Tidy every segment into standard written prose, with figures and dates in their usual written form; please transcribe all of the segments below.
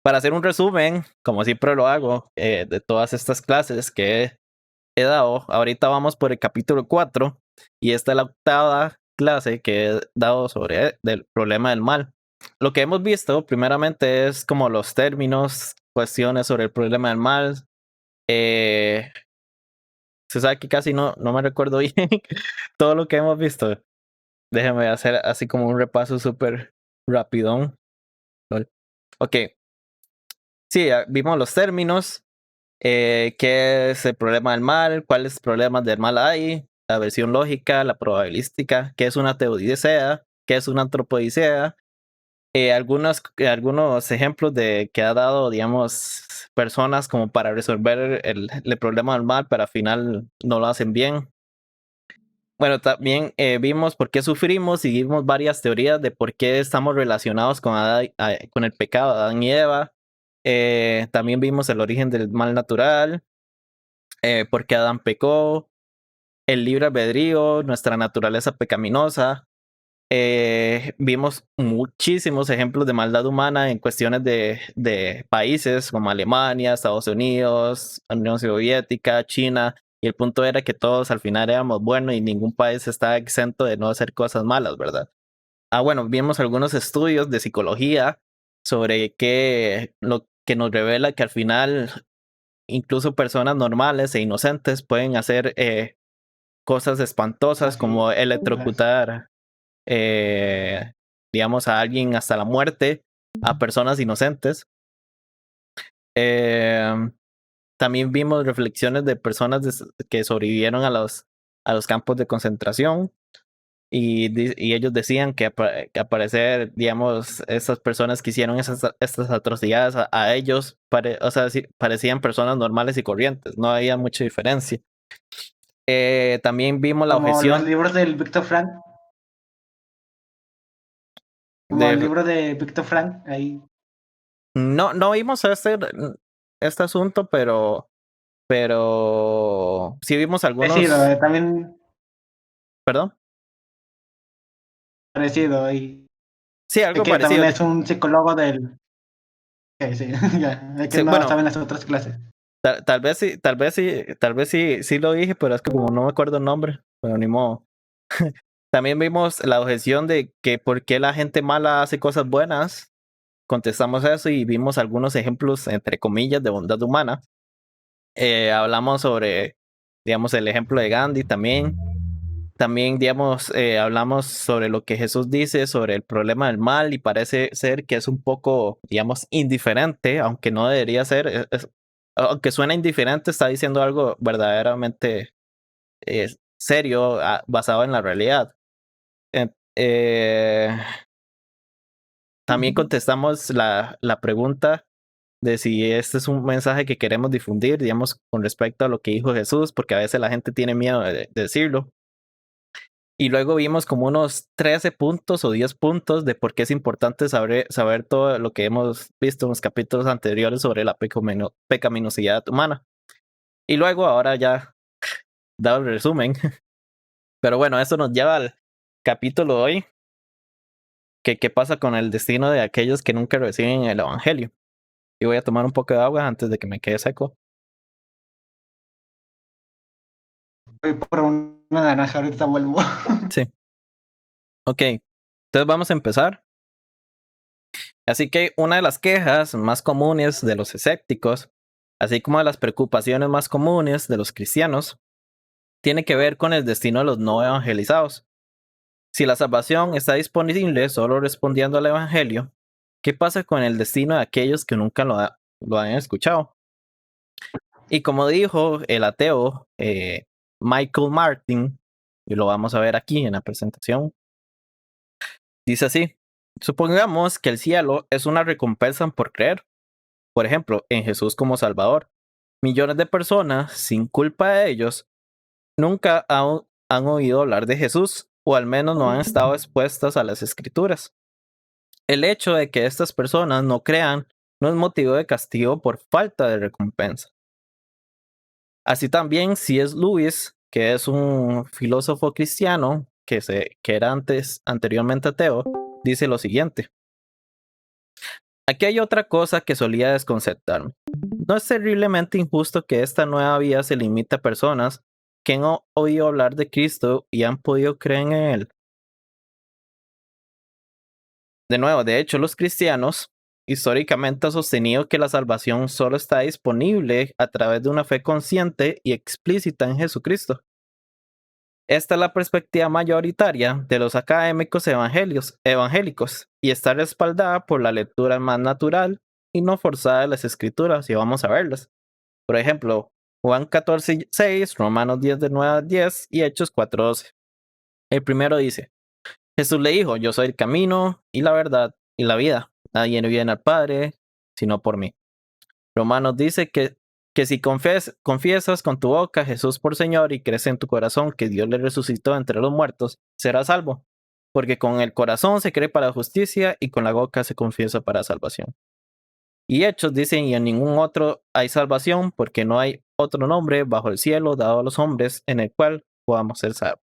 Para hacer un resumen, como siempre lo hago, de todas estas clases que he dado, ahorita vamos por el capítulo 4 y esta es la octava clase que he dado sobre el problema del mal. Lo que hemos visto primeramente es como los términos, cuestiones sobre el problema del mal. Se sabe que casi no me recuerdo bien todo lo que hemos visto. Déjenme hacer así como un repaso súper rapidón. Ok, sí, vimos los términos, qué es el problema del mal, cuáles problemas del mal hay, la versión lógica, la probabilística, qué es una teodicea, qué es una antropodicea, algunos ejemplos de que ha dado, digamos, personas como para resolver el problema del mal, pero al final no lo hacen bien. Bueno, también vimos por qué sufrimos y vimos varias teorías de por qué estamos relacionados con el pecado de Adán y Eva. También vimos el origen del mal natural, por qué Adán pecó, el libre albedrío, nuestra naturaleza pecaminosa. Vimos muchísimos ejemplos de maldad humana en cuestiones de países como Alemania, Estados Unidos, Unión Soviética, China, y el punto era que todos al final éramos buenos y ningún país estaba exento de no hacer cosas malas, ¿verdad? Bueno, vimos algunos estudios de psicología sobre lo que nos revela que al final incluso personas normales e inocentes pueden hacer cosas espantosas Así, como electrocutar, digamos, a alguien hasta la muerte, a personas inocentes. Eh, También vimos reflexiones de personas que sobrevivieron a los campos de concentración y ellos decían que al parecer, digamos, esas personas que hicieron estas atrocidades a ellos, o sea, sí, parecían personas normales y corrientes, no había mucha diferencia. También vimos la como los objeción libros del Víctor Frank, como el de... libro de Víctor Frank, ahí. No vimos este asunto, pero sí vimos Parecido, algunos, también perdón, parecido ahí. sí, Es algo que también parecido. es un psicólogo del... Sí, ya, es que Sí, no bueno, estaba en las otras clases. tal vez sí, sí lo dije, pero es que como no me acuerdo el nombre, pero ni modo. También vimos la objeción de que por qué la gente mala hace cosas buenas. Contestamos eso y vimos algunos ejemplos, entre comillas, de bondad humana. Hablamos sobre, digamos, el ejemplo de Gandhi también. También, digamos, hablamos sobre lo que Jesús dice sobre el problema del mal y parece ser que es un poco, digamos, indiferente, aunque no debería ser. Aunque suena indiferente, está diciendo algo verdaderamente serio, basado en la realidad. Eh, eh, También contestamos la pregunta de si este es un mensaje que queremos difundir, digamos, con respecto a lo que dijo Jesús, porque a veces la gente tiene miedo de decirlo. Y luego vimos como unos 13 puntos o 10 puntos de por qué es importante saber todo lo que hemos visto en los capítulos anteriores sobre la pecaminosidad humana. Y luego ahora ya dado el resumen. Pero bueno, eso nos lleva al capítulo de hoy, que qué pasa con el destino de aquellos que nunca reciben el Evangelio. Y voy a tomar un poco de agua antes de que me quede seco. Voy por una naranja, ahorita vuelvo. Sí, ok. Entonces vamos a empezar. Así que una de las quejas más comunes de los escépticos, así como de las preocupaciones más comunes de los cristianos, tiene que ver con el destino de los no evangelizados. Si la salvación está disponible solo respondiendo al Evangelio, ¿qué pasa con el destino de aquellos que nunca lo han escuchado? Y como dijo el ateo Michael Martin, y lo vamos a ver aquí en la presentación, dice así: supongamos que el cielo es una recompensa por creer, por ejemplo, en Jesús como Salvador. Millones de personas, sin culpa de ellos, nunca han oído hablar de Jesús, o al menos no han estado expuestas a las escrituras. El hecho de que estas personas no crean no es motivo de castigo por falta de recompensa. Así también C.S. Lewis, que es un filósofo cristiano que era anteriormente ateo, dice lo siguiente: Aquí hay otra cosa que solía desconcertarme. ¿No es terriblemente injusto que esta nueva vida se limite a personas que han oído hablar de Cristo y han podido creer en Él? De nuevo, de hecho, los cristianos históricamente han sostenido que la salvación solo está disponible a través de una fe consciente y explícita en Jesucristo. Esta es la perspectiva mayoritaria de los académicos evangélicos y está respaldada por la lectura más natural y no forzada de las escrituras, y vamos a verlas. Por ejemplo, Juan 14:6, Romanos 10 de 9 a 10 y Hechos 4:12. El primero dice: Jesús le dijo: Yo soy el camino y la verdad y la vida. Nadie viene al Padre sino por mí. Romanos dice que si confiesas con tu boca a Jesús por Señor y crees en tu corazón que Dios le resucitó entre los muertos, serás salvo. Porque con el corazón se cree para justicia y con la boca se confiesa para salvación. Y Hechos dicen: y en ningún otro hay salvación, porque no hay otro nombre bajo el cielo dado a los hombres en el cual podamos ser salvos.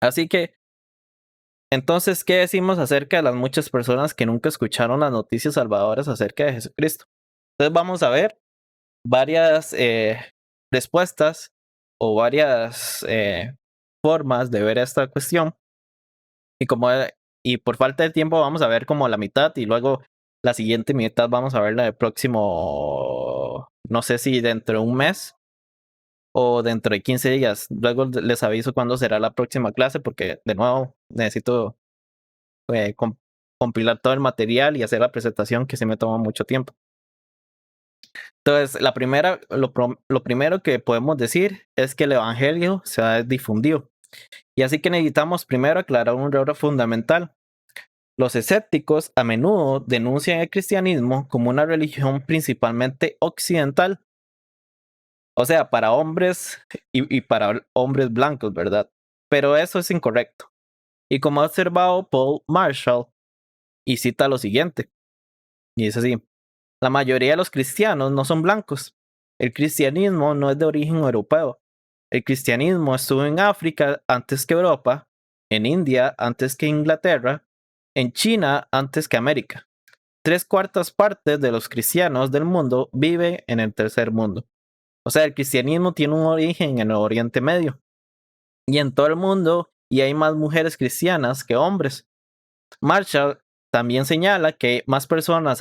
Así que, entonces, ¿qué decimos acerca de las muchas personas que nunca escucharon las noticias salvadoras acerca de Jesucristo? Entonces vamos a ver varias respuestas o varias formas de ver esta cuestión. Y por falta de tiempo vamos a ver como la mitad y luego la siguiente mitad vamos a verla el próximo, no sé si dentro de un mes o dentro de 15 días. Luego les aviso cuándo será la próxima clase porque de nuevo necesito compilar todo el material y hacer la presentación que se me toma mucho tiempo. Entonces, lo primero que podemos decir es que el evangelio se ha difundido. Y así que necesitamos primero aclarar un error fundamental. Los escépticos a menudo denuncian el cristianismo como una religión principalmente occidental. O sea, para hombres y para hombres blancos, ¿verdad? Pero eso es incorrecto. Y como ha observado Paul Marshall, y cita lo siguiente, y dice así: la mayoría de los cristianos no son blancos. El cristianismo no es de origen europeo. El cristianismo estuvo en África antes que Europa, en India antes que Inglaterra, en China antes que América. 3/4 partes de los cristianos del mundo viven en el tercer mundo. O sea, el cristianismo tiene un origen en el Oriente Medio y en todo el mundo, y hay más mujeres cristianas que hombres. Marshall también señala que más personas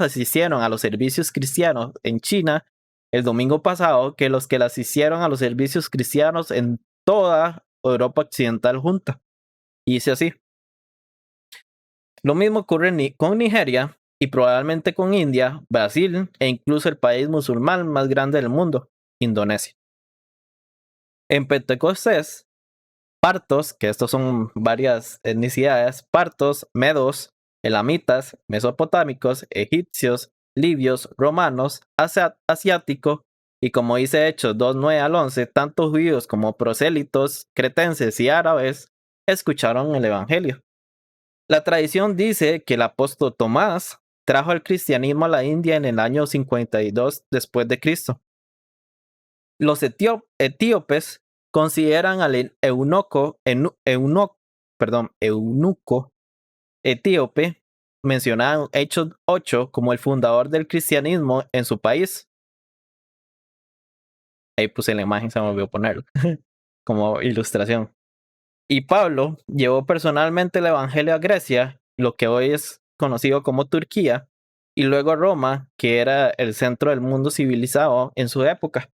asistieron a los servicios cristianos en China el domingo pasado que los que asistieron a los servicios cristianos en toda Europa Occidental junta. Y dice así: lo mismo ocurre con Nigeria y probablemente con India, Brasil e incluso el país musulmán más grande del mundo, Indonesia. En Pentecostés, partos, que estos son varias etnicidades, partos, medos, elamitas, mesopotámicos, egipcios, libios, romanos, asiáticos, y como dice Hechos 2:9 al 11, tanto judíos como prosélitos, cretenses y árabes escucharon el evangelio. La tradición dice que el apóstol Tomás trajo el cristianismo a la India en el año 52 después de Cristo. Los etíopes consideran al eunuco etíope mencionado en Hechos 8 como el fundador del cristianismo en su país. Ahí puse la imagen, se me olvidó ponerlo como ilustración. Y Pablo llevó personalmente el evangelio a Grecia, lo que hoy es conocido como Turquía, y luego a Roma, que era el centro del mundo civilizado en su época.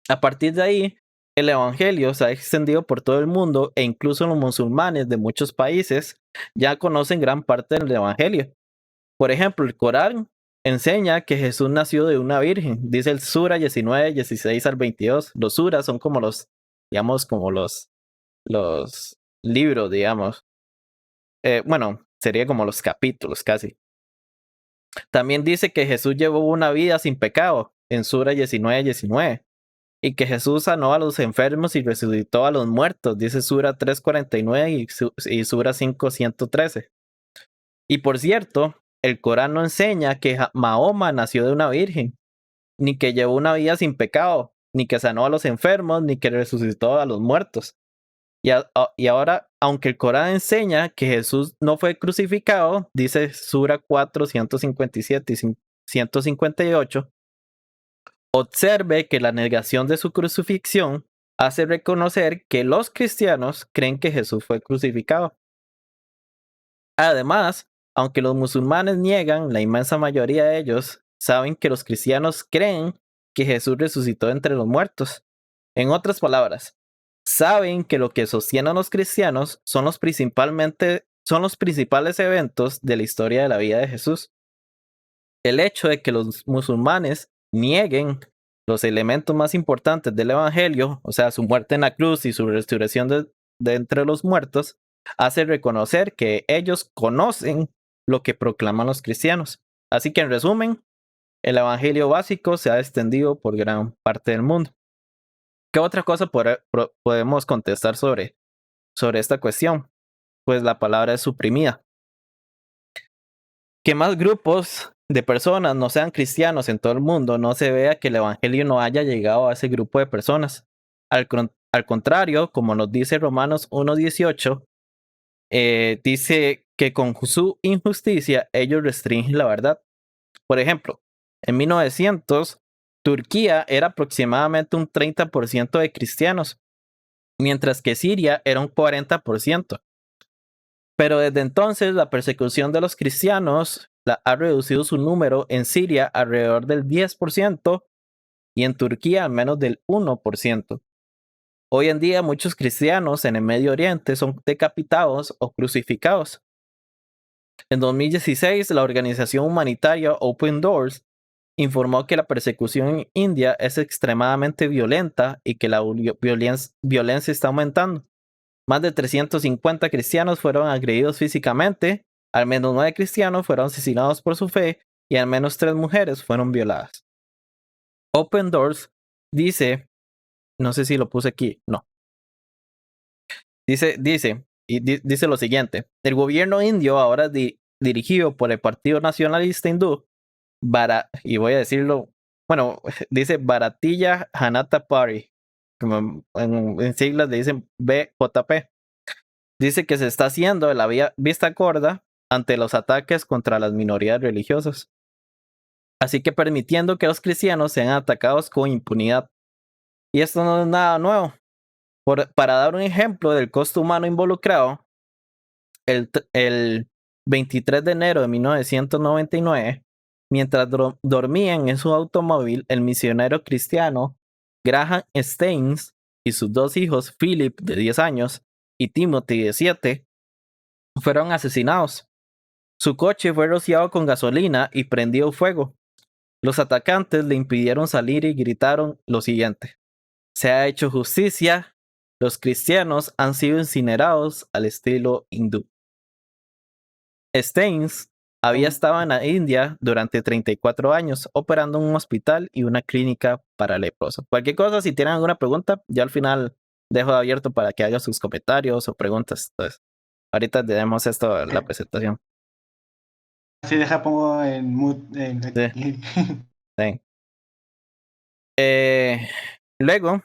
A partir de ahí, el evangelio se ha extendido por todo el mundo e incluso los musulmanes de muchos países ya conocen gran parte del evangelio. Por ejemplo, el Corán enseña que Jesús nació de una virgen, dice el Sura 19, 16 al 22. Los suras son como digamos, como los libros, digamos. Bueno, sería como los capítulos casi. También dice que Jesús llevó una vida sin pecado en Sura 19, 19. Y que Jesús sanó a los enfermos y resucitó a los muertos, dice Sura 3:49 y Sura 5:113. Y por cierto, el Corán no enseña que Mahoma nació de una virgen, ni que llevó una vida sin pecado, ni que sanó a los enfermos, ni que resucitó a los muertos. Y ahora aunque el Corán enseña que Jesús no fue crucificado, dice Sura 4, 157 y 158, observe que la negación de su crucifixión hace reconocer que los cristianos creen que Jesús fue crucificado. Además, aunque los musulmanes niegan, la inmensa mayoría de ellos saben que los cristianos creen que Jesús resucitó entre los muertos. En otras palabras, saben que lo que sostienen los cristianos son los principales eventos de la historia de la vida de Jesús. El hecho de que los musulmanes nieguen los elementos más importantes del Evangelio, o sea, su muerte en la cruz y su resurrección de entre los muertos, hace reconocer que ellos conocen lo que proclaman los cristianos. Así que en resumen, el Evangelio básico se ha extendido por gran parte del mundo. ¿Qué otra cosa podemos contestar sobre esta cuestión? Pues la palabra es suprimida. Que más grupos de personas no sean cristianos en todo el mundo no se vea que el Evangelio no haya llegado a ese grupo de personas. Al contrario, como nos dice Romanos 1:18, dice que con su injusticia ellos restringen la verdad. Por ejemplo, en 1900, Turquía era aproximadamente un 30% de cristianos, mientras que Siria era un 40%. Pero desde entonces la persecución de los cristianos ha reducido su número en Siria alrededor del 10% y en Turquía al menos del 1%. Hoy en día muchos cristianos en el Medio Oriente son decapitados o crucificados. En 2016, la organización humanitaria Open Doors informó que la persecución en India es extremadamente violenta y que la violencia está aumentando. Más de 350 cristianos fueron agredidos físicamente, al menos 9 cristianos fueron asesinados por su fe y al menos 3 mujeres fueron violadas. Open Doors dice, no sé si lo puse aquí, no. Dice lo siguiente: el gobierno indio, ahora dirigido por el Partido Nacionalista Hindú, y voy a decirlo, bueno, dice Bharatiya Janata Party, como en siglas le dicen BJP. Dice que se está haciendo de la vista gorda ante los ataques contra las minorías religiosas, así que permitiendo que los cristianos sean atacados con impunidad. Y esto no es nada nuevo. Para dar un ejemplo del costo humano involucrado, el 23 de enero de 1999, mientras dormían en su automóvil, el misionero cristiano Graham Steins y sus 2 hijos, Philip de 10 años y Timothy de 7, fueron asesinados. Su coche fue rociado con gasolina y prendido fuego. Los atacantes le impidieron salir y gritaron lo siguiente: se ha hecho justicia, los cristianos han sido incinerados al estilo hindú. Steins había estado en la India durante 34 años operando un hospital y una clínica para leprosos. Cualquier cosa, si tienen alguna pregunta, yo al final dejo abierto para que hagan sus comentarios o preguntas. Entonces, ahorita tenemos esto, la presentación. Sí, deja, pongo en mute. Sí. Sí. Luego,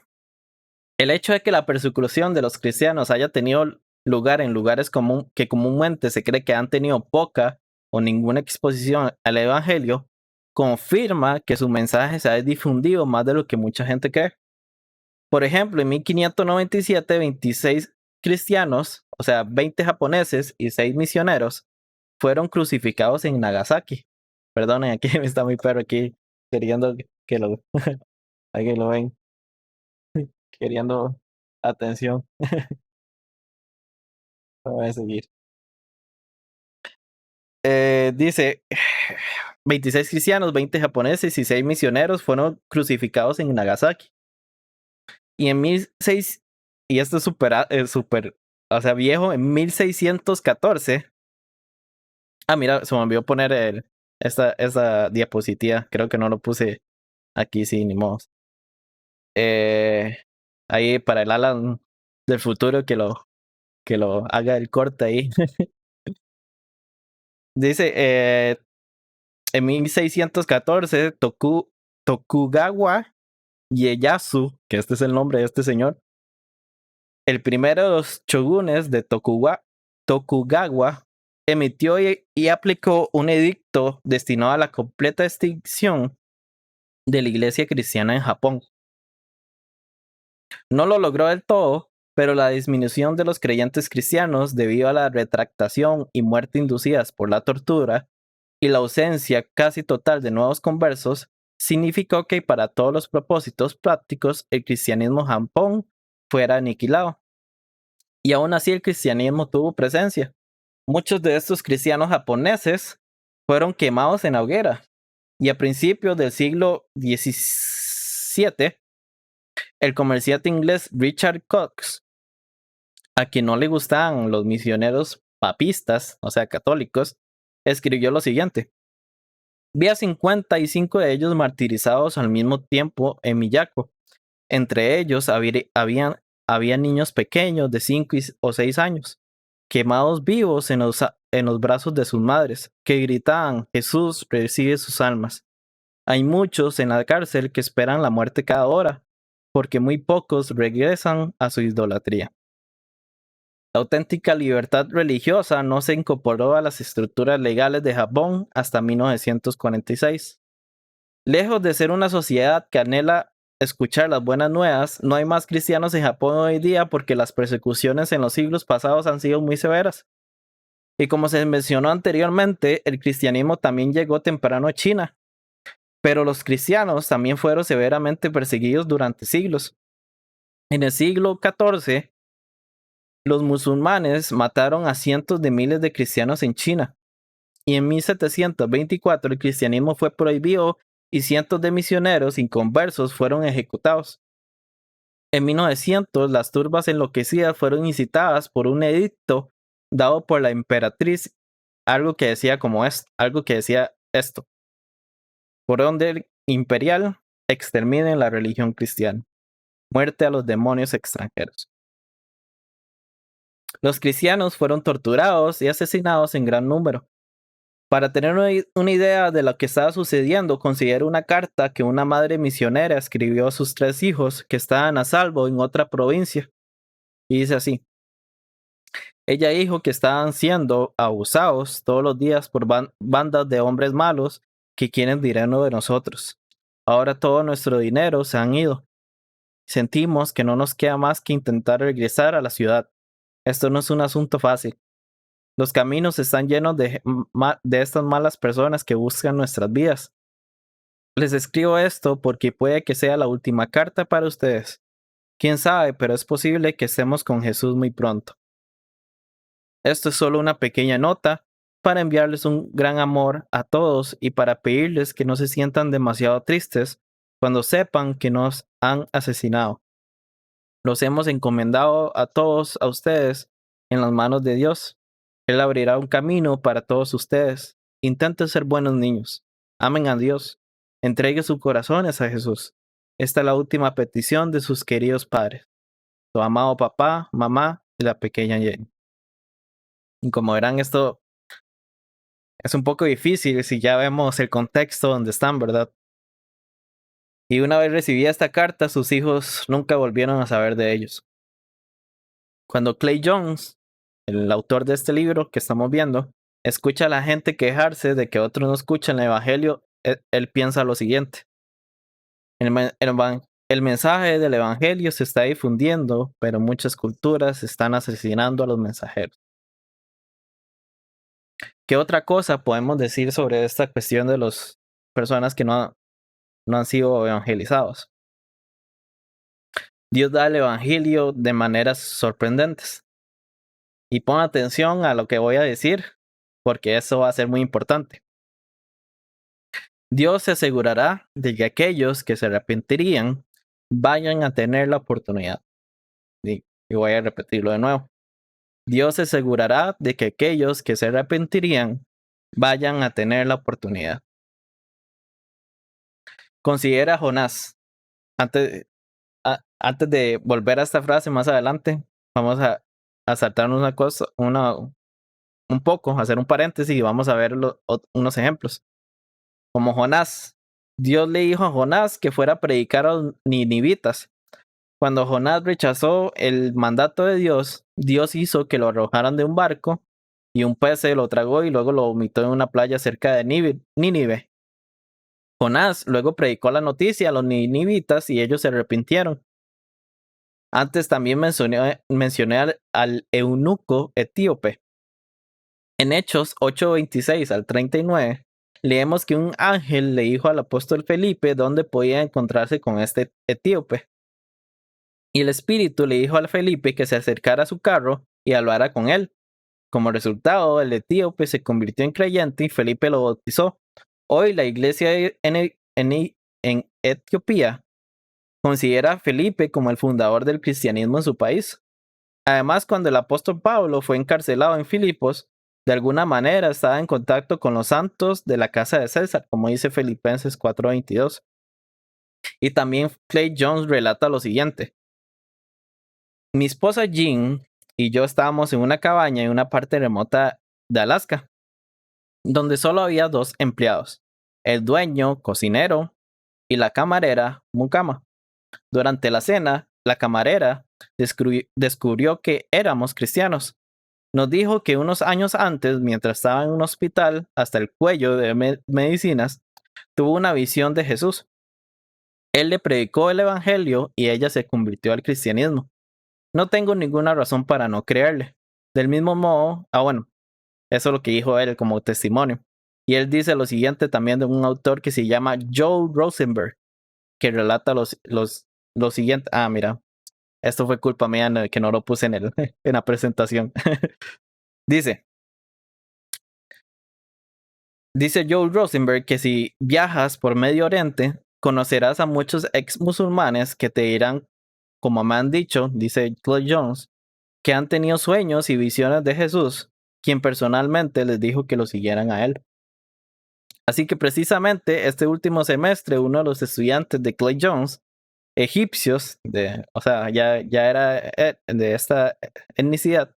el hecho de que la persecución de los cristianos haya tenido lugar en lugares que comúnmente se cree que han tenido poca o ninguna exposición al Evangelio, confirma que su mensaje se ha difundido más de lo que mucha gente cree. Por ejemplo, en 1597, 26 cristianos, o sea, 20 japoneses y 6 misioneros, fueron crucificados en Nagasaki. Perdonen, aquí está mi perro aquí queriendo que lo, que lo ven, queriendo atención. Voy a seguir. Dice, 26 cristianos, 20 japoneses y 6 misioneros fueron crucificados en Nagasaki. Y en 1600, y esto es súper, o sea, viejo, en 1614. Mira, se me olvidó poner esta diapositiva. Creo que no lo puse aquí, sí, ni modo. Ahí para el Alan del futuro que lo haga el corte ahí. Dice, en 1614, Tokugawa Ieyasu, que este es el nombre de este señor, El primero de los shogunes de Tokugawa emitió y aplicó un edicto destinado a la completa extinción de la iglesia cristiana en Japón. No lo logró del todo, pero la disminución de los creyentes cristianos debido a la retractación y muerte inducidas por la tortura y la ausencia casi total de nuevos conversos significó que para todos los propósitos prácticos el cristianismo en Japón fuera aniquilado. Y aún así el cristianismo tuvo presencia. Muchos de estos cristianos japoneses fueron quemados en la hoguera. Y a principios del siglo XVII, el comerciante inglés Richard Cox, a quien no le gustaban los misioneros papistas, o sea, católicos, escribió lo siguiente. Vi a 55 de ellos martirizados al mismo tiempo en Miyako. Entre ellos había niños pequeños de 5 o 6 años, quemados vivos en los brazos de sus madres, que gritaban, Jesús recibe sus almas. Hay muchos en la cárcel que esperan la muerte cada hora, porque muy pocos regresan a su idolatría. La auténtica libertad religiosa no se incorporó a las estructuras legales de Japón hasta 1946. Lejos de ser una sociedad que anhela escuchar las buenas nuevas, no hay más cristianos en Japón hoy día porque las persecuciones en los siglos pasados han sido muy severas. Y como se mencionó anteriormente, el cristianismo también llegó temprano a China, pero los cristianos también fueron severamente perseguidos durante siglos. En el siglo XIV, los musulmanes mataron a cientos de miles de cristianos en China, y en 1724 el cristianismo fue prohibido y cientos de misioneros inconversos fueron ejecutados. En 1900, las turbas enloquecidas fueron incitadas por un edicto dado por la emperatriz, algo que decía esto: por orden imperial, exterminen la religión cristiana. Muerte a los demonios extranjeros. Los cristianos fueron torturados y asesinados en gran número. Para tener una idea de lo que estaba sucediendo, considero una carta que una madre misionera escribió a sus 3 hijos que estaban a salvo en otra provincia. Y dice así: ella dijo que estaban siendo abusados todos los días por bandas de hombres malos que quieren dinero de nosotros. Ahora todo nuestro dinero se han ido. Sentimos que no nos queda más que intentar regresar a la ciudad. Esto no es un asunto fácil. Los caminos están llenos de estas malas personas que buscan nuestras vidas. Les escribo esto porque puede que sea la última carta para ustedes. Quién sabe, pero es posible que estemos con Jesús muy pronto. Esto es solo una pequeña nota para enviarles un gran amor a todos y para pedirles que no se sientan demasiado tristes cuando sepan que nos han asesinado. Los hemos encomendado a todos a ustedes en las manos de Dios. Él abrirá un camino para todos ustedes. Intenten ser buenos niños. Amen a Dios. Entreguen sus corazones a Jesús. Esta es la última petición de sus queridos padres, su amado papá, mamá y la pequeña Jenny. Y como verán, esto es un poco difícil si ya vemos el contexto donde están, ¿verdad? Y una vez recibida esta carta, sus hijos nunca volvieron a saber de ellos. Cuando Clay Jones, el autor de este libro que estamos viendo, escucha a la gente quejarse de que otros no escuchan el Evangelio, él piensa lo siguiente: el mensaje del Evangelio se está difundiendo, pero muchas culturas están asesinando a los mensajeros. ¿Qué otra cosa podemos decir sobre esta cuestión de las personas que no han sido evangelizados? Dios da el Evangelio de maneras sorprendentes. Y pon atención a lo que voy a decir, porque eso va a ser muy importante. Dios se asegurará de que aquellos que se arrepentirían vayan a tener la oportunidad. Y voy a repetirlo de nuevo. Dios se asegurará de que aquellos que se arrepentirían vayan a tener la oportunidad. Considera a Jonás. Antes de volver a esta frase más adelante, vamos a saltarnos una cosa, un poco, hacer un paréntesis y vamos a ver unos ejemplos. Como Jonás, Dios le dijo a Jonás que fuera a predicar a los ninivitas, Cuando Jonás rechazó el mandato de Dios, Dios hizo que lo arrojaran de un barco y un pez se lo tragó y luego lo vomitó en una playa cerca de Nínive. Jonás luego predicó la noticia a los ninivitas y ellos se arrepintieron. Antes también mencioné al eunuco etíope. En Hechos 8:26 al 39, leemos que un ángel le dijo al apóstol Felipe dónde podía encontrarse con este etíope. Y el espíritu le dijo al Felipe que se acercara a su carro y hablara con él. Como resultado, el etíope se convirtió en creyente y Felipe lo bautizó. Hoy la iglesia en Etiopía considera a Felipe como el fundador del cristianismo en su país. Además, cuando el apóstol Pablo fue encarcelado en Filipos, de alguna manera estaba en contacto con los santos de la casa de César, como dice Filipenses 4:22. Y también Clay Jones relata lo siguiente. Mi esposa Jean y yo estábamos en una cabaña en una parte remota de Alaska, donde solo había 2 empleados, el dueño, cocinero, y la camarera, mucama. Durante la cena, la camarera descubrió que éramos cristianos. Nos dijo que unos años antes, mientras estaba en un hospital hasta el cuello de medicinas, tuvo una visión de Jesús. Él le predicó el evangelio y ella se convirtió al cristianismo. No tengo ninguna razón para no creerle. Del mismo modo, bueno, eso es lo que dijo él como testimonio. Y él dice lo siguiente también de un autor que se llama Joel Rosenberg, que relata lo siguiente. Mira, esto fue culpa mía que no lo puse en la presentación. Dice Joel Rosenberg que si viajas por Medio Oriente, conocerás a muchos ex musulmanes que te dirán, como me han dicho, dice Clay Jones, que han tenido sueños y visiones de Jesús, quien personalmente les dijo que lo siguieran a él. Así que precisamente este último semestre, uno de los estudiantes de Clay Jones, egipcios, o sea, ya era de esta etnicidad,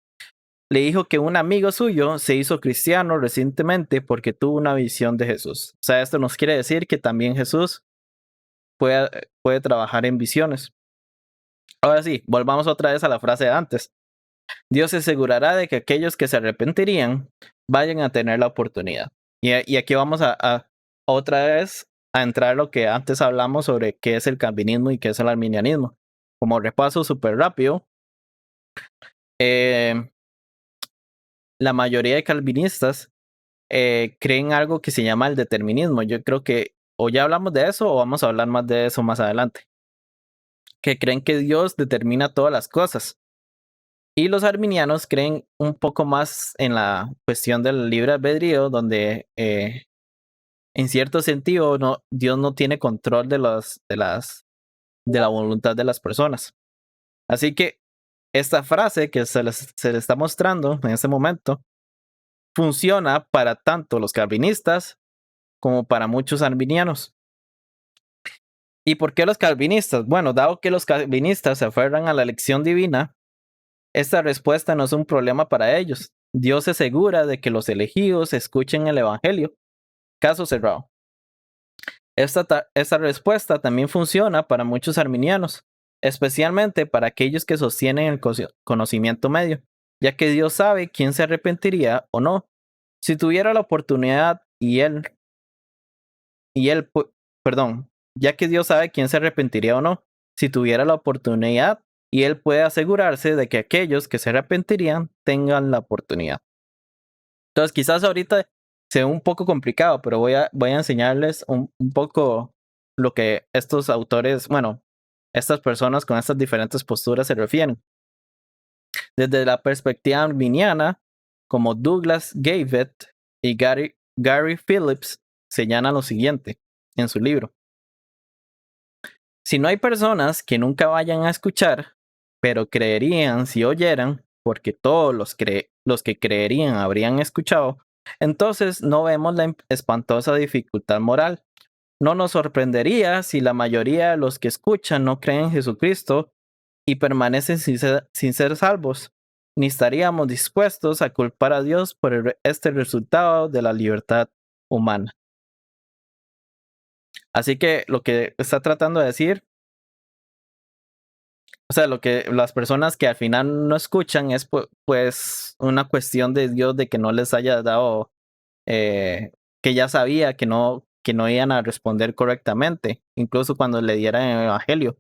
le dijo que un amigo suyo se hizo cristiano recientemente porque tuvo una visión de Jesús. O sea, esto nos quiere decir que también Jesús puede trabajar en visiones. Ahora sí, volvamos otra vez a la frase de antes. Dios se asegurará de que aquellos que se arrepentirían vayan a tener la oportunidad. Y aquí vamos a otra vez a entrar lo que antes hablamos sobre qué es el calvinismo y qué es el arminianismo. Como repaso súper rápido, la mayoría de calvinistas creen algo que se llama el determinismo. Yo creo que o ya hablamos de eso o vamos a hablar más de eso más adelante. Que creen que Dios determina todas las cosas. Y los arminianos creen un poco más en la cuestión del libre albedrío, donde en cierto sentido Dios no tiene control de la voluntad de las personas. Así que esta frase que se le está mostrando en este momento funciona para tanto los calvinistas como para muchos arminianos. ¿Y por qué los calvinistas? Bueno, dado que los calvinistas se aferran a la elección divina, esta respuesta no es un problema para ellos. Dios se asegura de que los elegidos escuchen el Evangelio. Caso cerrado. Esta respuesta también funciona para muchos arminianos, especialmente para aquellos que sostienen el conocimiento medio, ya que Dios sabe quién se arrepentiría o no. Si tuviera la oportunidad perdón, ya que Dios sabe quién se arrepentiría o no, si tuviera la oportunidad y Él puede asegurarse de que aquellos que se arrepentirían tengan la oportunidad. Entonces, quizás ahorita sea un poco complicado, pero voy a enseñarles un poco lo que estos autores, bueno, estas personas con estas diferentes posturas se refieren. Desde la perspectiva arminiana, como Douglas Gavet y Gary Phillips señalan lo siguiente en su libro. Si no hay personas que nunca vayan a escuchar, pero creerían si oyeran, porque todos los que creerían habrían escuchado, entonces no vemos la espantosa dificultad moral. No nos sorprendería si la mayoría de los que escuchan no creen en Jesucristo y permanecen sin ser salvos, ni estaríamos dispuestos a culpar a Dios por este resultado de la libertad humana. Así que lo que está tratando de decir O sea, lo que las personas que al final no escuchan es pues una cuestión de Dios de que no les haya dado, que ya sabía que no iban a responder correctamente, incluso cuando le dieran el evangelio.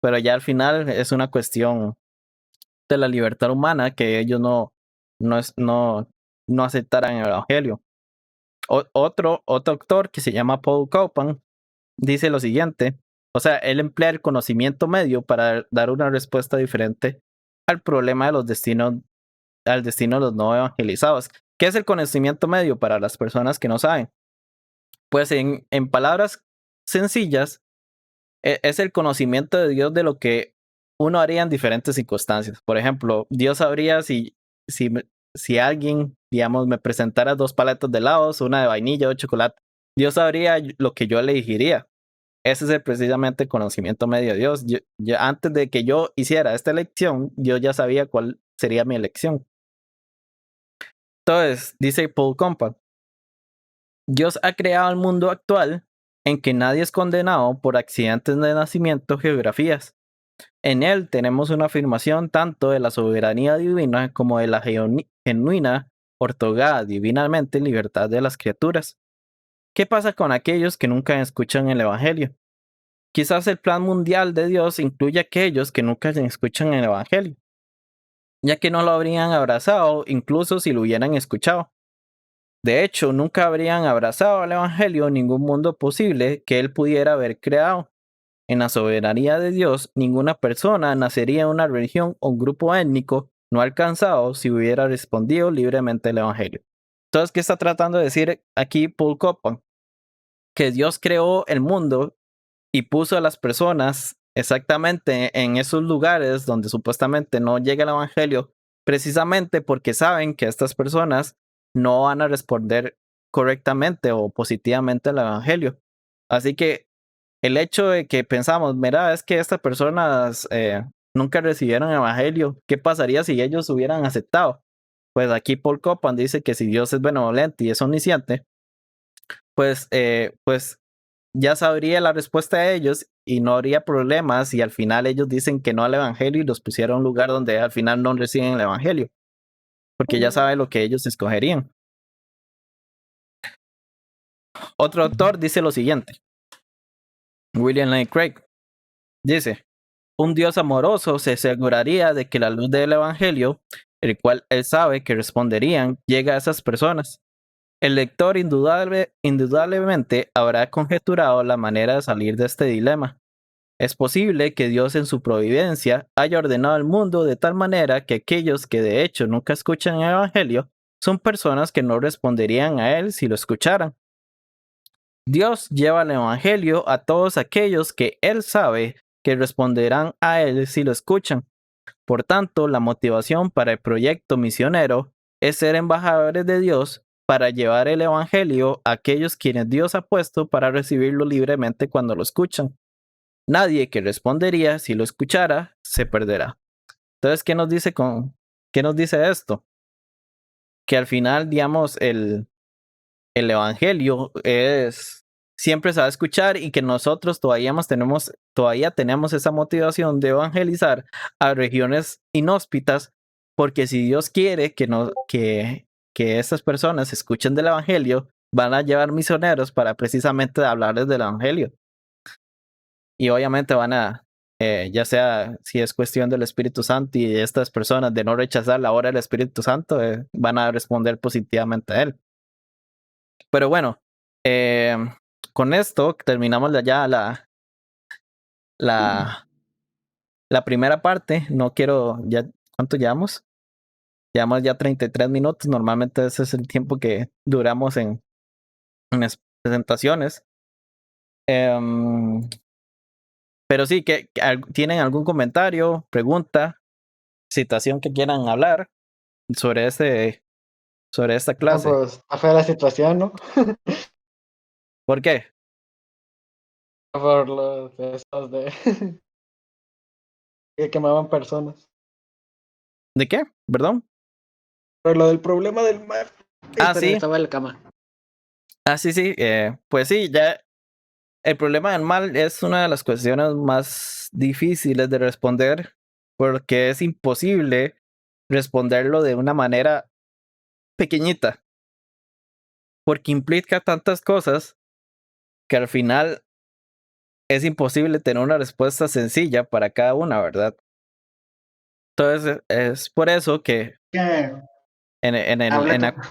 Pero ya al final es una cuestión de la libertad humana que ellos no, no aceptaran el evangelio. Otro autor que se llama Paul Copan dice lo siguiente, o sea, él emplea el conocimiento medio para dar una respuesta diferente al problema de los destinos, al destino de los no evangelizados. ¿Qué es el conocimiento medio para las personas que no saben? Pues en palabras sencillas, es el conocimiento de Dios de lo que uno haría en diferentes circunstancias. Por ejemplo, Dios sabría si, si alguien, digamos, me presentara 2 paletas de helados, una de vainilla o de chocolate. Dios sabría lo que yo elegiría. Ese es precisamente el conocimiento medio de Dios. Antes de que yo hiciera esta elección, yo ya sabía cuál sería mi elección. Entonces, dice Paul Compa, Dios ha creado el mundo actual en que nadie es condenado por accidentes de nacimiento o geografías. En él tenemos una afirmación tanto de la soberanía divina como de la genuina, otorgada divinamente libertad de las criaturas. ¿Qué pasa con aquellos que nunca escuchan el Evangelio? Quizás el plan mundial de Dios incluye a aquellos que nunca escuchan el Evangelio, ya que no lo habrían abrazado incluso si lo hubieran escuchado. De hecho, nunca habrían abrazado el Evangelio en ningún mundo posible que él pudiera haber creado. En la soberanía de Dios, ninguna persona nacería en una religión o un grupo étnico no alcanzado si hubiera respondido libremente al Evangelio. Entonces, ¿qué está tratando de decir aquí Paul Copan? Que Dios creó el mundo y puso a las personas exactamente en esos lugares donde supuestamente no llega el Evangelio, precisamente porque saben que estas personas no van a responder correctamente o positivamente al Evangelio. Así que el hecho de que pensamos, mira, es que estas personas nunca recibieron el Evangelio, ¿qué pasaría si ellos hubieran aceptado? Pues aquí Paul Copan dice que si Dios es benevolente y es omnisciente, pues ya sabría la respuesta de ellos y no habría problemas si al final ellos dicen que no al Evangelio y los pusieron a un lugar donde al final no reciben el Evangelio, porque ya sabe lo que ellos escogerían. Otro autor dice lo siguiente, William Lane Craig, dice, un Dios amoroso se aseguraría de que la luz del Evangelio, el cual él sabe que responderían, llega a esas personas. El lector indudablemente habrá conjeturado la manera de salir de este dilema. Es posible que Dios en su providencia haya ordenado el mundo de tal manera que aquellos que de hecho nunca escuchan el Evangelio son personas que no responderían a él si lo escucharan. Dios lleva el Evangelio a todos aquellos que él sabe que responderán a él si lo escuchan. Por tanto, la motivación para el proyecto misionero es ser embajadores de Dios para llevar el Evangelio a aquellos quienes Dios ha puesto para recibirlo libremente cuando lo escuchan. Nadie que respondería si lo escuchara se perderá. Entonces, qué nos dice esto? Que al final, digamos, el evangelio siempre se va a escuchar y que nosotros todavía tenemos esa motivación de evangelizar a regiones inhóspitas, porque si Dios quiere que estas personas escuchen del evangelio, van a llevar misioneros para precisamente hablarles del evangelio. Y obviamente ya sea si es cuestión del Espíritu Santo y de estas personas de no rechazar la obra del Espíritu Santo, van a responder positivamente a él. Pero bueno, eh, con esto terminamos ya la, la primera parte. No quiero, ¿cuánto llevamos? Llevamos ya 33 minutos. Normalmente ese es el tiempo que duramos en las presentaciones. Pero sí, ¿tienen algún comentario, pregunta, situación que quieran hablar sobre esta clase? Pues está fea la situación, ¿no? ¿Por qué? Por los de esos de que quemaban personas. ¿De qué? ¿Perdón? Por lo del problema del mar. Sí. Estaba en la cama. Sí. Pues sí, ya el problema del mal es una de las cuestiones más difíciles de responder porque es imposible responderlo de una manera pequeñita, porque implica tantas cosas que al final es imposible tener una respuesta sencilla para cada una, ¿verdad? Entonces es por eso que Que en hablé tú. la,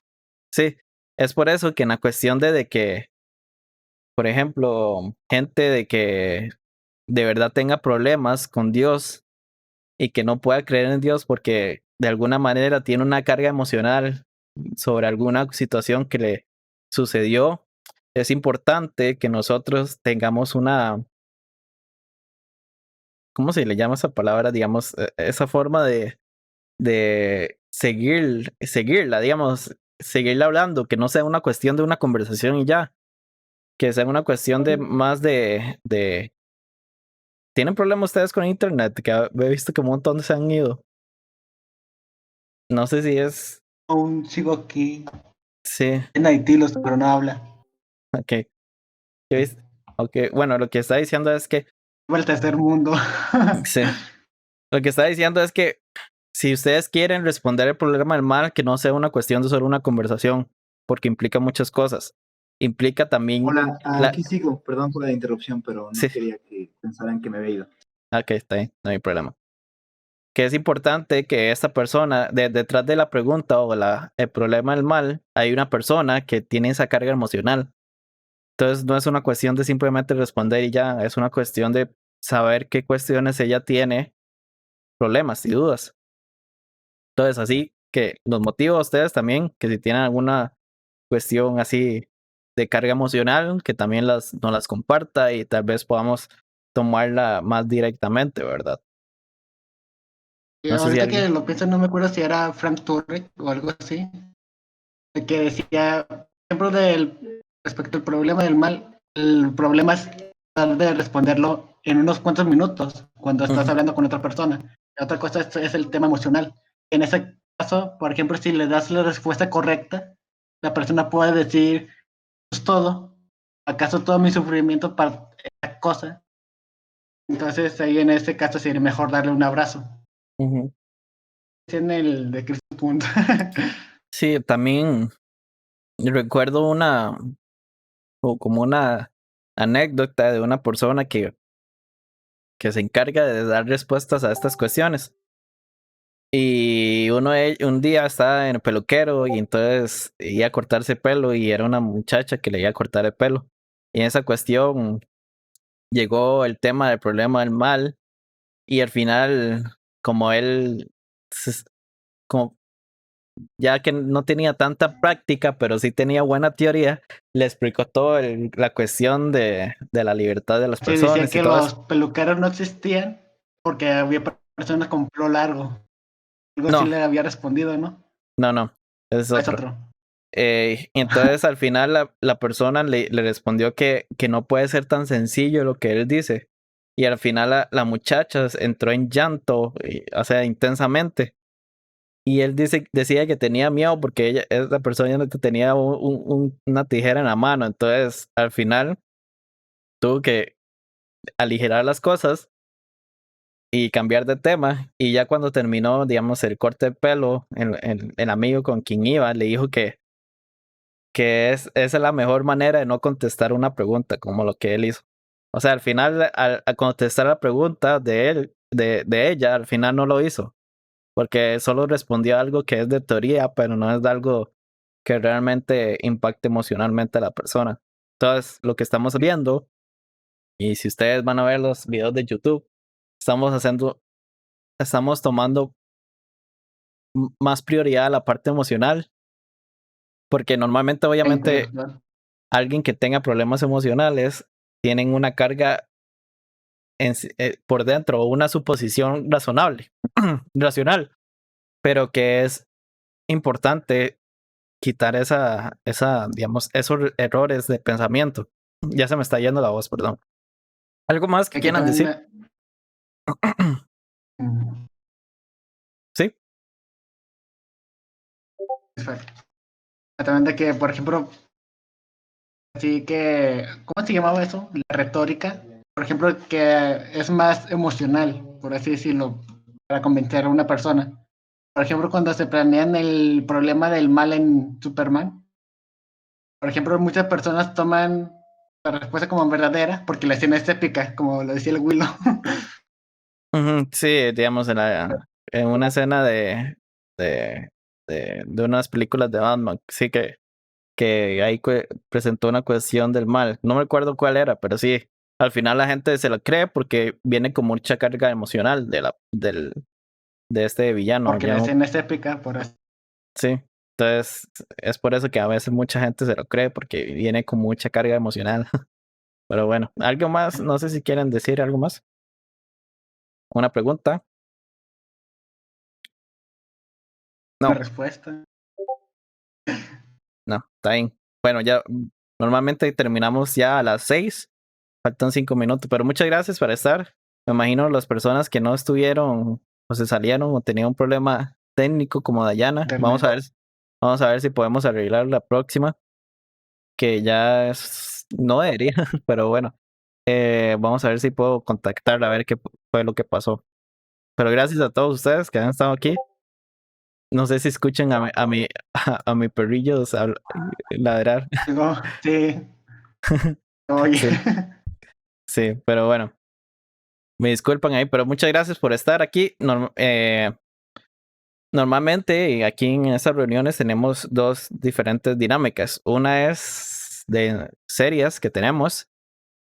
sí, es por eso que en la cuestión de que, por ejemplo, gente de que de verdad tenga problemas con Dios y que no pueda creer en Dios porque de alguna manera tiene una carga emocional sobre alguna situación que le sucedió, es importante que nosotros tengamos una, ¿cómo se le llama esa palabra? Digamos, esa forma de seguirla, digamos, seguirla hablando, que no sea una cuestión de una conversación y ya, que sea una cuestión de más de ¿tienen problemas ustedes con internet? Que he visto que un montón se han ido. No sé si es, Aún sigo aquí sí, en Haití, pero no habla. ok. Ok, bueno, lo que está diciendo es que, Fue el tercer mundo. sí, lo que está diciendo es que si ustedes quieren responder el problema del mal, que no sea una cuestión de solo una conversación, porque implica muchas cosas. Implica también Hola, la, aquí sigo, perdón por la interrupción, pero sí, no quería que pensaran que me había ido. ok, está bien, no hay problema. Que es importante que esta persona, detrás de la pregunta o el problema del mal, hay una persona que tiene esa carga emocional. Entonces no es una cuestión de simplemente responder y ya, es una cuestión de saber qué cuestiones ella tiene, problemas y dudas. Entonces, así que los motivo a ustedes también, que si tienen alguna cuestión así de carga emocional, que también nos las comparta y tal vez podamos tomarla más directamente, ¿verdad? Y No sé si ahorita que alguien. lo pienso, no me acuerdo si era Frank Turek o algo así, de que decía, por ejemplo, respecto al problema del mal, el problema es tratar de responderlo en unos cuantos minutos cuando estás Ujú, hablando con otra persona. La otra cosa es el tema emocional. En ese caso, por ejemplo, si le das la respuesta correcta, la persona puede decir, pues todo, acaso todo mi sufrimiento para esa cosa. Entonces ahí en ese caso sería mejor darle un abrazo. ujú. En el de Cristo Punto. Sí, también recuerdo o como una anécdota de una persona que se encarga de dar respuestas a estas cuestiones. Y un día estaba en el peluquero y entonces iba a cortarse pelo y era una muchacha que le iba a cortar el pelo. Y en esa cuestión llegó el tema del problema del mal y al final, como él, s- como ya que no tenía tanta práctica, pero sí tenía buena teoría, le explicó toda la cuestión de la libertad de las Se decía personas y que todo eso. los peluqueros no existían porque había personas con pelo largo. Algo así No, le había respondido, ¿no? no, es Es otro. otro. Y entonces al final la persona le respondió que no puede ser tan sencillo lo que él dice. Y al final la muchacha entró en llanto, o sea, intensamente. Y él decía que tenía miedo porque esa persona ya tenía una tijera en la mano. Entonces al final tuvo que aligerar las cosas y cambiar de tema. Y ya cuando terminó, digamos, el corte de pelo, el amigo con quien iba le dijo que esa es la mejor manera de no contestar una pregunta, como lo que él hizo. O sea, al final, al contestar la pregunta de él, de ella, al final no lo hizo, porque solo respondió algo que es de teoría, pero no es de algo que realmente impacte emocionalmente a la persona. Entonces, lo que estamos viendo, y si ustedes van a ver los videos de YouTube, estamos tomando más prioridad a la parte emocional, porque normalmente, La obviamente, intelectual. alguien que tenga problemas emocionales tienen una carga por dentro, una suposición razonable, racional, pero que es importante quitar digamos, esos errores de pensamiento. Ya se me está yendo la voz, perdón. ¿Algo más que Que quieran también decir? mm, Sí. también de que, por ejemplo, así que, ¿cómo se llamaba eso? La retórica. Por ejemplo, que es más emocional, por así decirlo. para convencer a una persona. Por ejemplo, cuando se planean el problema del mal en Superman, por ejemplo, muchas personas toman la respuesta como verdadera porque la escena es épica, como lo decía el Willow. Sí, digamos, en una escena de, de unas películas de Batman, sí que ahí presentó una cuestión del mal. No me acuerdo cuál era, pero sí, al final la gente se lo cree porque viene con mucha carga emocional de este villano. Porque la escena es épica, por eso. Sí, entonces es por eso que a veces mucha gente se lo cree porque viene con mucha carga emocional. Pero bueno, algo más, no sé si quieren decir algo más. Una pregunta. La No, respuesta. no, está bien. Bueno, ya normalmente terminamos ya a las 6. Faltan 5 minutos, pero muchas gracias por estar. Me imagino las personas que no estuvieron o se salieron o tenían un problema técnico como Dayana. Internet. Vamos a ver si podemos arreglar la próxima, que ya no debería, pero bueno. Vamos a ver si puedo contactarla a ver qué fue lo que pasó. Pero gracias a todos ustedes que han estado aquí. No sé si escuchan a mi perrillo ladrar. Digo, sí, oye. Sí, sí, pero bueno. Me disculpan ahí, pero muchas gracias por estar aquí. Normalmente aquí en estas reuniones tenemos dos diferentes dinámicas. Una es de series que tenemos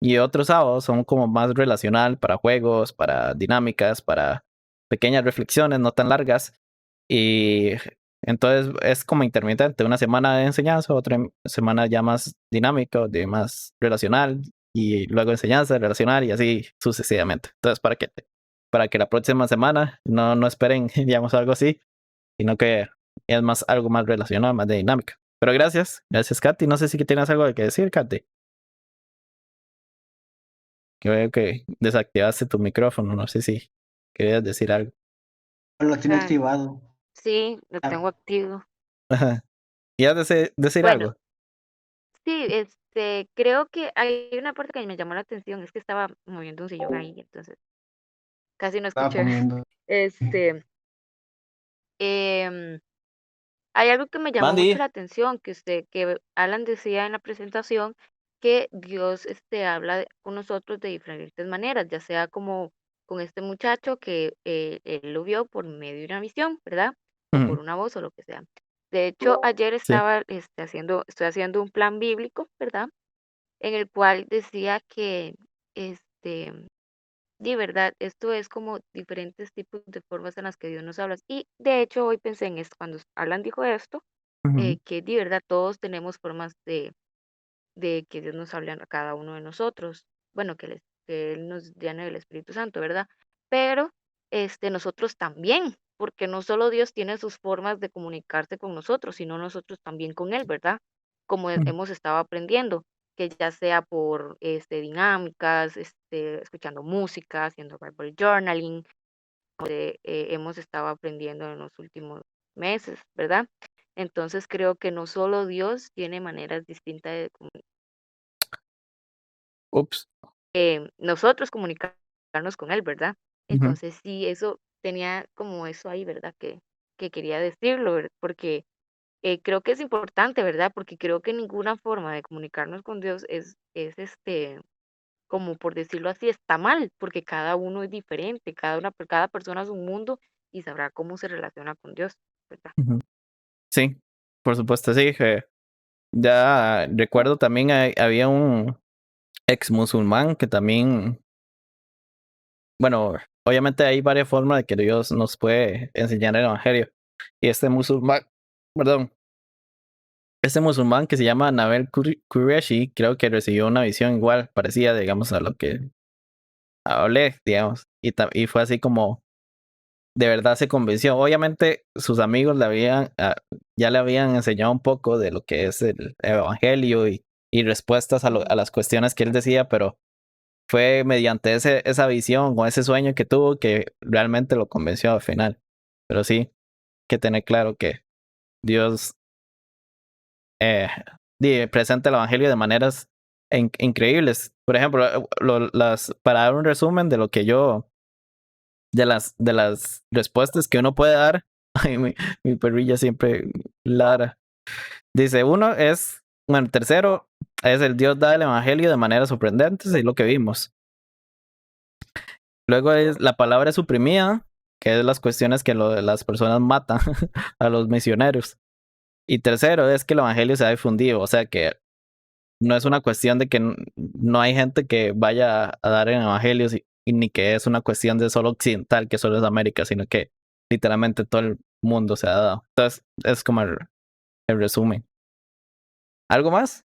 y otros sábados son como más relacional para juegos, para dinámicas, para pequeñas reflexiones no tan largas. Y entonces es como intermitente, una semana de enseñanza, otra semana ya más dinámica, de más relacional, y luego enseñanza, relacional y así sucesivamente. Entonces, para que la próxima semana no esperen, digamos, algo así, sino que es más algo más relacional, más de dinámica. Pero gracias, Katy. No sé si tienes algo que decir, Katy. Que veo que desactivaste tu micrófono, no sé si querías decir algo. Lo tiene Ah, activado. sí, lo Ah, tengo activo. ¿Quieres decir Bueno, algo? sí, creo que hay una parte que me llamó la atención, es que estaba moviendo un sillón ahí, entonces casi no estaba escuché. comiendo. Este, em, hay algo que me llamó mucho Mandy. la atención, que Alan decía en la presentación, que Dios, habla con nosotros de diferentes maneras, ya sea como con este muchacho que él lo vio por medio de una visión, ¿verdad? O por Ujú, una voz o lo que sea. De hecho, ayer sí. estoy haciendo un plan bíblico, ¿verdad? En el cual decía que, este, de verdad, esto es como diferentes tipos de formas en las que Dios nos habla. Y de hecho, hoy pensé en esto, cuando Alan dijo esto, Ujú, que de verdad todos tenemos formas de que Dios nos hable a cada uno de nosotros. Bueno, que Él nos llene del Espíritu Santo, ¿verdad? Pero nosotros también, porque no solo Dios tiene sus formas de comunicarse con nosotros, sino nosotros también con Él, ¿verdad? Como ujú, hemos estado aprendiendo, que ya sea por dinámicas, escuchando música, haciendo Bible journaling, hemos estado aprendiendo en los últimos meses, ¿verdad? Entonces creo que no solo Dios tiene maneras distintas de Ups. nosotros comunicarnos con Él, ¿verdad? Ujú, Entonces sí, eso tenía como eso ahí, ¿verdad? Que quería decirlo, porque creo que es importante, ¿verdad? Porque creo que ninguna forma de comunicarnos con Dios es como por decirlo así, está mal, porque cada uno es diferente, cada persona es un mundo y sabrá cómo se relaciona con Dios, ¿verdad? ujú. Sí, por supuesto, sí. Ya recuerdo también había un ex musulmán que también, bueno, obviamente hay varias formas de que Dios nos puede enseñar el evangelio. Y perdón, este musulmán que se llama Nabel Qureshi, creo que recibió una visión igual, parecida, digamos, a lo que hablé, digamos. Y fue así como de verdad se convenció. Obviamente sus amigos ya le habían enseñado un poco de lo que es el evangelio y respuestas a Ujú. las cuestiones que él decía, pero fue mediante esa visión o ese sueño que tuvo que realmente lo convenció al final. Pero sí, hay que tener claro que Dios presenta el evangelio de maneras increíbles. Por ejemplo, para dar un resumen de lo que yo de las respuestas que uno puede dar. Ay, mi perrilla siempre ladra. Dice, uno es, bueno, tercero es el Dios da el evangelio de manera sorprendente, es lo que vimos. Luego es la palabra es suprimida, que es las cuestiones que las personas matan a los misioneros. Y tercero es que el evangelio se ha difundido, o sea que no es una cuestión de que no hay gente que vaya a dar el evangelio y ni que es una cuestión de solo occidental, que solo es América, sino que literalmente todo el mundo se ha dado. Entonces es como el resumen. ¿Algo más?